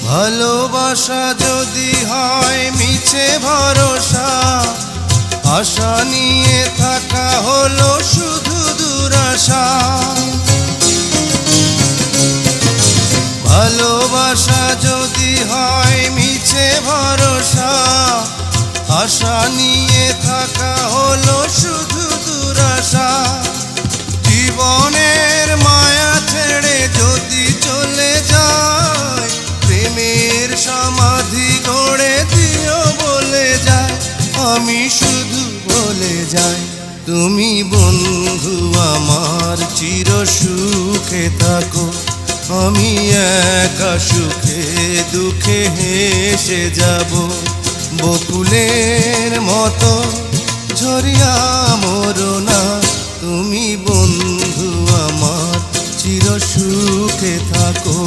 ভালোবাসা যদি হয় মিছে ভরসা, আশা নিয়ে থাকা হলো শুধু দুরাশা। ভালোবাসা যদি হয় মিছে ভরসা, আশা নিয়ে থাকা হলো শুধু দুরাশা। জীবনের মায়া ছেড়ে যদি চলে যায়, প্রেমের সমাধি গড়ে দিও বলে যায়। আমি শুধু বলে যাই, তুমি বন্ধু আমার চির সুখে থাকো। আমি একা সুখে দুঃখে হেসে যাব, বকুলের মতো ঝরিয়া মরো না। তুমি বন্ধু আমার চির সুখে থাকো।